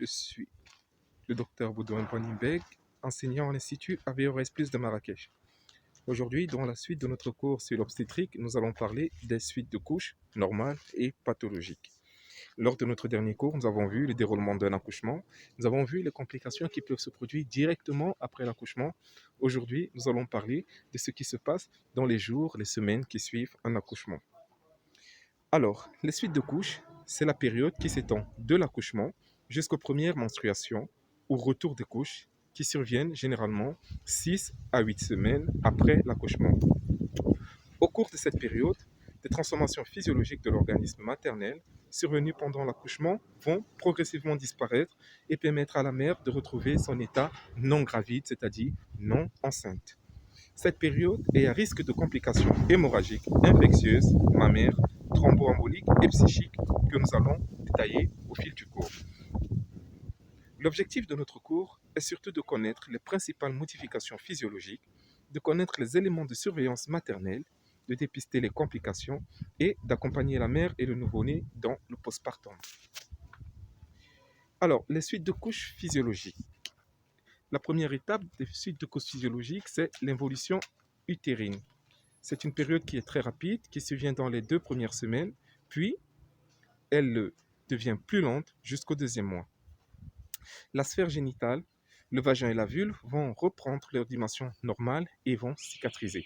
Je suis le docteur Boudouin Bonimbeg, enseignant à l'Institut AVRS Plus de Marrakech. Aujourd'hui, dans la suite de notre cours sur l'obstétrique, nous allons parler des suites de couches normales et pathologiques. Lors de notre dernier cours, nous avons vu le déroulement d'un accouchement. Nous avons vu les complications qui peuvent se produire directement après l'accouchement. Aujourd'hui, nous allons parler de ce qui se passe dans les jours, les semaines qui suivent un accouchement. Alors, les suites de couches, c'est la période qui s'étend de l'accouchement jusqu'aux premières menstruations ou retour des couches qui surviennent généralement 6 à 8 semaines après l'accouchement. Au cours de cette période, des transformations physiologiques de l'organisme maternel survenues pendant l'accouchement vont progressivement disparaître et permettre à la mère de retrouver son état non gravide, c'est-à-dire non enceinte. Cette période est à risque de complications hémorragiques, infectieuses, mammaires, thromboemboliques et psychiques que nous allons détailler au fil du cours. L'objectif de notre cours est surtout de connaître les principales modifications physiologiques, de connaître les éléments de surveillance maternelle, de dépister les complications et d'accompagner la mère et le nouveau-né dans le postpartum. Alors, les suites de couches physiologiques. La première étape des suites de couches physiologiques, c'est l'involution utérine. C'est une période qui est très rapide, qui survient dans les 2 premières semaines, puis elle devient plus lente jusqu'au 2e mois. La sphère génitale, le vagin et la vulve vont reprendre leur dimension normale et vont cicatriser.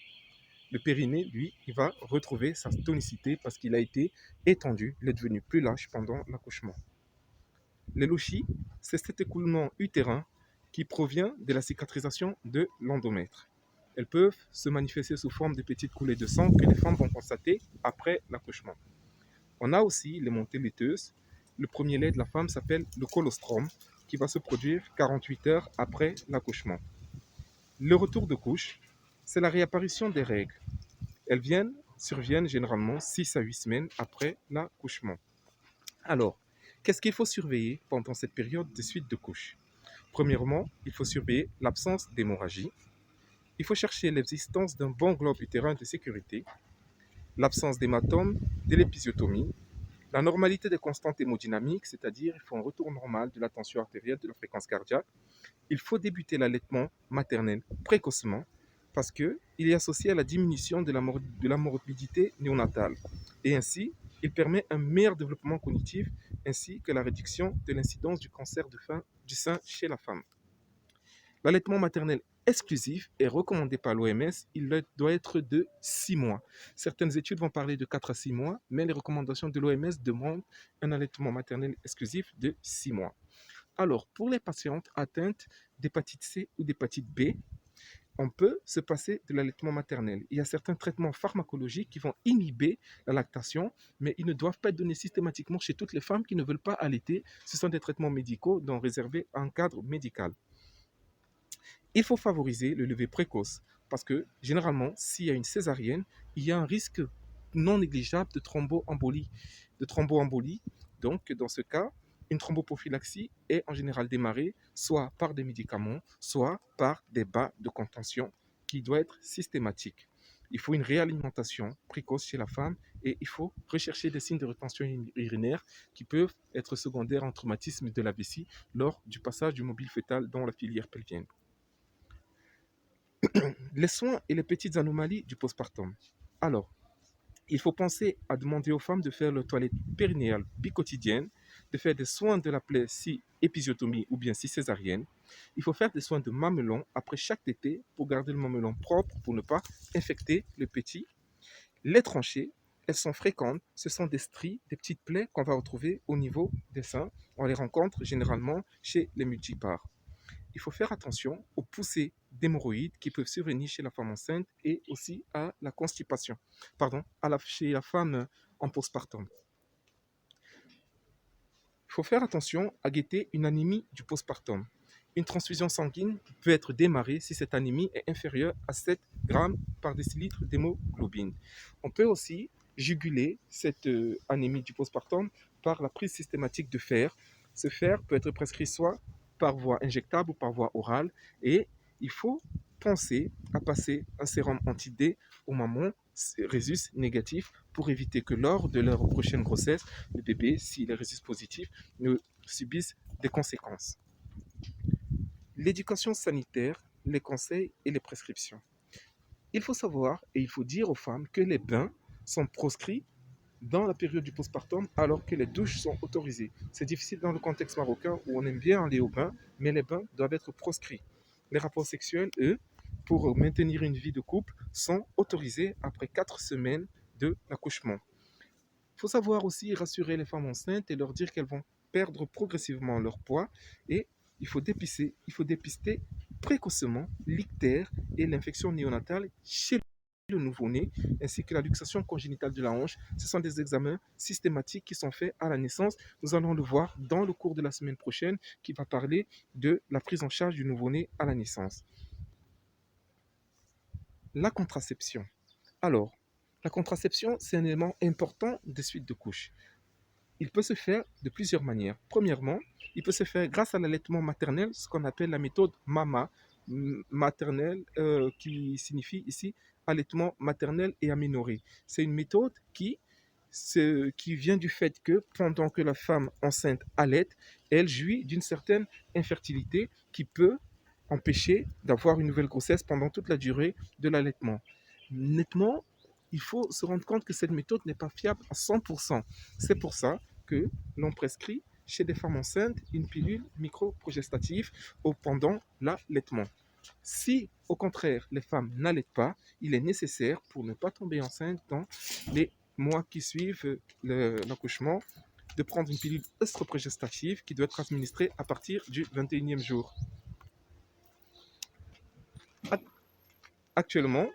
Le périnée, lui, il va retrouver sa tonicité parce qu'il a été étendu, il est devenu plus lâche pendant l'accouchement. Les lochies, c'est cet écoulement utérin qui provient de la cicatrisation de l'endomètre. Elles peuvent se manifester sous forme de petites coulées de sang que les femmes vont constater après l'accouchement. On a aussi les montées laiteuses. Le premier lait de la femme s'appelle le colostrum, qui va se produire 48 heures après l'accouchement. Le retour de couche, c'est la réapparition des règles. Elles surviennent généralement 6 à 8 semaines après l'accouchement. Alors, qu'est-ce qu'il faut surveiller pendant cette période de suite de couches? Premièrement, il faut surveiller l'absence d'hémorragie. Il faut chercher l'existence d'un bon globe utérin de sécurité, l'absence d'hématome, de l'épisiotomie, la normalité des constantes hémodynamiques, c'est-à-dire il faut un retour normal de la tension artérielle, de la fréquence cardiaque. Il faut débuter l'allaitement maternel précocement parce qu'il est associé à la diminution de la morbidité néonatale. Et ainsi, il permet un meilleur développement cognitif ainsi que la réduction de l'incidence du cancer du sein chez la femme. L'allaitement maternel exclusif est recommandé par l'OMS, il doit être de 6 mois. Certaines études vont parler de 4 à 6 mois, mais les recommandations de l'OMS demandent un allaitement maternel exclusif de 6 mois. Alors, pour les patientes atteintes d'hépatite C ou d'hépatite B, on peut se passer de l'allaitement maternel. Il y a certains traitements pharmacologiques qui vont inhiber la lactation, mais ils ne doivent pas être donnés systématiquement chez toutes les femmes qui ne veulent pas allaiter. Ce sont des traitements médicaux dont réservés à un cadre médical. Il faut favoriser le lever précoce parce que généralement, s'il y a une césarienne, il y a un risque non négligeable de thromboembolie. Donc, dans ce cas, une thromboprophylaxie est en général démarrée soit par des médicaments, soit par des bas de contention qui doit être systématique. Il faut une réalimentation précoce chez la femme et il faut rechercher des signes de rétention urinaire qui peuvent être secondaires à un traumatisme de la vessie lors du passage du mobile fœtal dans la filière pelvienne. Les soins et les petites anomalies du postpartum. Alors, il faut penser à demander aux femmes de faire leur toilette périnéale biquotidienne, de faire des soins de la plaie si épisiotomie ou bien si césarienne. Il faut faire des soins de mamelon après chaque tétée pour garder le mamelon propre pour ne pas infecter le petit. Les tranchées, elles sont fréquentes. Ce sont des stries, des petites plaies qu'on va retrouver au niveau des seins. On les rencontre généralement chez les multipares. Il faut faire attention aux poussées d'hémorroïdes qui peuvent survenir chez la femme enceinte et aussi à la constipation, chez la femme en postpartum. Il faut faire attention à guetter une anémie du postpartum. Une transfusion sanguine peut être démarrée si cette anémie est inférieure à 7 grammes par décilitre d'hémoglobine. On peut aussi juguler cette anémie du postpartum par la prise systématique de fer. Ce fer peut être prescrit soit par voie injectable ou par voie orale et il faut penser à passer un sérum anti-D aux mamans rhésus négatifs pour éviter que lors de leur prochaine grossesse, le bébé, s'il est rhésus positif, ne subisse des conséquences. L'éducation sanitaire, les conseils et les prescriptions. Il faut savoir et il faut dire aux femmes que les bains sont proscrits dans la période du postpartum alors que les douches sont autorisées. C'est difficile dans le contexte marocain où on aime bien aller au bain, mais les bains doivent être proscrits. Les rapports sexuels, eux, pour maintenir une vie de couple, sont autorisés après 4 semaines de l'accouchement. Il faut savoir aussi rassurer les femmes enceintes et leur dire qu'elles vont perdre progressivement leur poids et il faut dépister précocement l'ictère et l'infection néonatale chez le nouveau-né, ainsi que la luxation congénitale de la hanche. Ce sont des examens systématiques qui sont faits à la naissance. Nous allons le voir dans le cours de la semaine prochaine qui va parler de la prise en charge du nouveau-né à la naissance. La contraception. Alors, la contraception, c'est un élément important des suites de couches. Il peut se faire de plusieurs manières. Premièrement, il peut se faire grâce à l'allaitement maternel, ce qu'on appelle la méthode MAMA, maternelle, qui signifie ici allaitement maternel et aménorrhé. C'est une méthode qui vient du fait que pendant que la femme enceinte allaite, elle jouit d'une certaine infertilité qui peut empêcher d'avoir une nouvelle grossesse pendant toute la durée de l'allaitement. Nettement, il faut se rendre compte que cette méthode n'est pas fiable à 100%. C'est pour ça que l'on prescrit chez des femmes enceintes une pilule microprogestative pendant l'allaitement. Si, au contraire, les femmes n'allaitent pas, il est nécessaire, pour ne pas tomber enceinte dans les mois qui suivent l'accouchement, de prendre une pilule œstroprogestative qui doit être administrée à partir du 21e jour. Actuellement,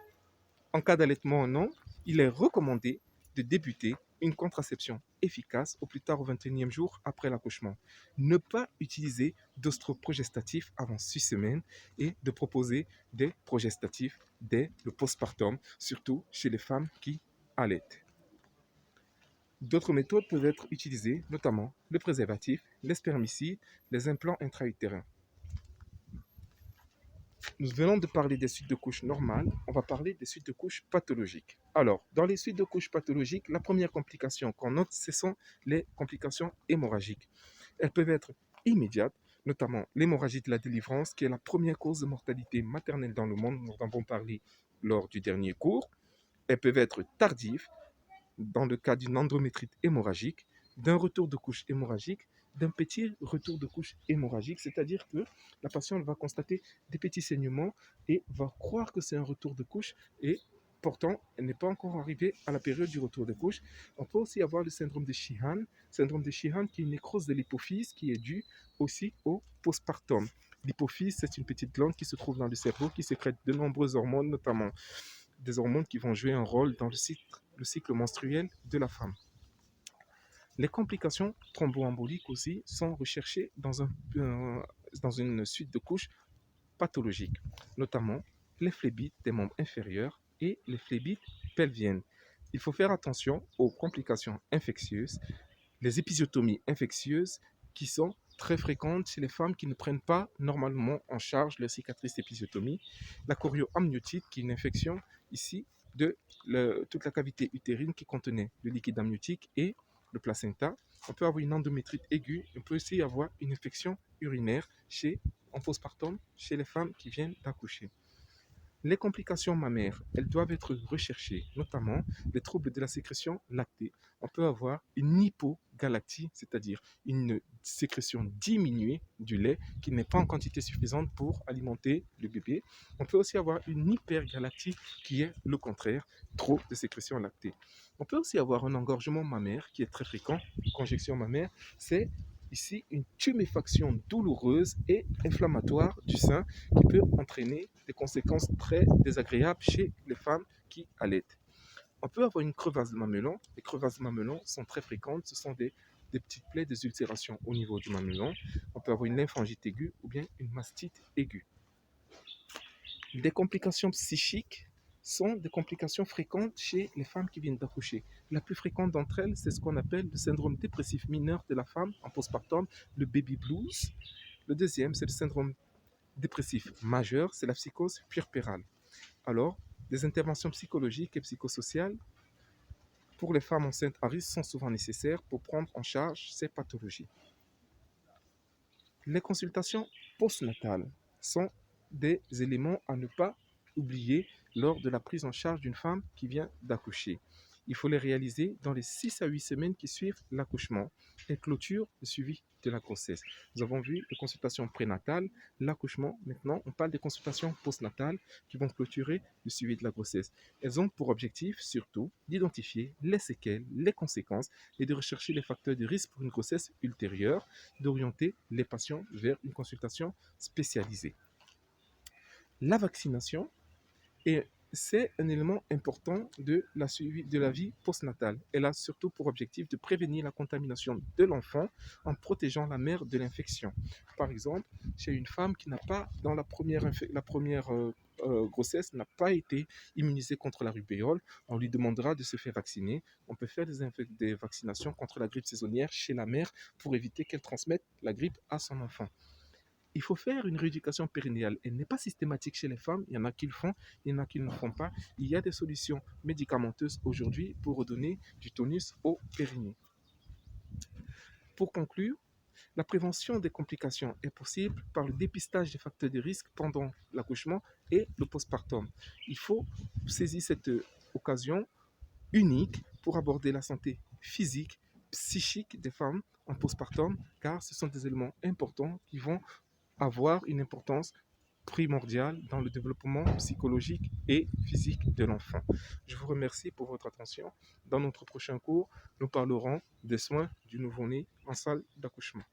en cas d'allaitement ou non, il est recommandé de débuter une contraception efficace au plus tard au 21e jour après l'accouchement. Ne pas utiliser d'ostroprogestatifs avant 6 semaines et de proposer des progestatifs dès le postpartum, surtout chez les femmes qui allaitent. D'autres méthodes peuvent être utilisées, notamment le préservatif, les spermicides, les implants intra-utérins. Nous venons de parler des suites de couches normales, on va parler des suites de couches pathologiques. Alors, dans les suites de couches pathologiques, la première complication qu'on note, ce sont les complications hémorragiques. Elles peuvent être immédiates, notamment l'hémorragie de la délivrance, qui est la première cause de mortalité maternelle dans le monde. Nous en avons parlé lors du dernier cours. Elles peuvent être tardives, dans le cas d'une endométrite hémorragique, d'un retour de couche hémorragique, d'un petit retour de couche hémorragique, c'est-à-dire que la patiente va constater des petits saignements et va croire que c'est un retour de couche et pourtant, elle n'est pas encore arrivée à la période du retour de couche. On peut aussi avoir le syndrome de Sheehan qui est une nécrose de l'hypophyse qui est due aussi au postpartum. L'hypophyse, c'est une petite glande qui se trouve dans le cerveau qui sécrète de nombreuses hormones, notamment des hormones qui vont jouer un rôle dans le cycle menstruel de la femme. Les complications thromboemboliques aussi sont recherchées dans une suite de couches pathologiques, notamment les phlébites des membres inférieurs et les phlébites pelviennes. Il faut faire attention aux complications infectieuses, les épisiotomies infectieuses qui sont très fréquentes chez les femmes qui ne prennent pas normalement en charge leur cicatrice épisiotomie, la chorioamniotite qui est une infection ici de toute la cavité utérine qui contenait le liquide amniotique et le placenta. On peut avoir une endométrite aiguë, on peut aussi avoir une infection urinaire en postpartum chez les femmes qui viennent d'accoucher. Les complications mammaires, elles doivent être recherchées, notamment les troubles de la sécrétion lactée. On peut avoir une hypogalactie, c'est-à-dire une sécrétion diminuée du lait qui n'est pas en quantité suffisante pour alimenter le bébé. On peut aussi avoir une hypergalactie qui est le contraire, trop de sécrétion lactée. On peut aussi avoir un engorgement mammaire qui est très fréquent. Une congestion mammaire, c'est ici une tuméfaction douloureuse et inflammatoire du sein qui peut entraîner des conséquences très désagréables chez les femmes qui allaitent. On peut avoir une crevasse de mamelon. Les crevasses de mamelon sont très fréquentes. Ce sont des petites plaies, des ulcérations au niveau du mamelon. On peut avoir une lymphangite aiguë ou bien une mastite aiguë. Des complications psychiques sont des complications fréquentes chez les femmes qui viennent d'accoucher. La plus fréquente d'entre elles, c'est ce qu'on appelle le syndrome dépressif mineur de la femme en postpartum, le baby blues. Le deuxième, c'est le syndrome dépressif majeur, c'est la psychose puerpérale. Alors, des interventions psychologiques et psychosociales pour les femmes enceintes à risque sont souvent nécessaires pour prendre en charge ces pathologies. Les consultations postnatales sont des éléments à ne pas oublier lors de la prise en charge d'une femme qui vient d'accoucher. Il faut les réaliser dans les 6 à 8 semaines qui suivent l'accouchement et clôture le suivi de la grossesse. Nous avons vu les consultations prénatales, l'accouchement. Maintenant, on parle des consultations postnatales qui vont clôturer le suivi de la grossesse. Elles ont pour objectif surtout d'identifier les séquelles, les conséquences et de rechercher les facteurs de risque pour une grossesse ultérieure, d'orienter les patients vers une consultation spécialisée. La vaccination est c'est un élément important de la suivi de la vie postnatale. Elle a surtout pour objectif de prévenir la contamination de l'enfant en protégeant la mère de l'infection. Par exemple, chez une femme qui n'a pas, dans la première grossesse, n'a pas été immunisée contre la rubéole, on lui demandera de se faire vacciner. On peut faire des vaccinations contre la grippe saisonnière chez la mère pour éviter qu'elle transmette la grippe à son enfant. Il faut faire une rééducation périnéale. Elle n'est pas systématique chez les femmes. Il y en a qui le font, il y en a qui ne le font pas. Il y a des solutions médicamenteuses aujourd'hui pour redonner du tonus au périnée. Pour conclure, la prévention des complications est possible par le dépistage des facteurs de risque pendant l'accouchement et le postpartum. Il faut saisir cette occasion unique pour aborder la santé physique, psychique des femmes en postpartum, car ce sont des éléments importants qui vont avoir une importance primordiale dans le développement psychologique et physique de l'enfant. Je vous remercie pour votre attention. Dans notre prochain cours, nous parlerons des soins du nouveau-né en salle d'accouchement.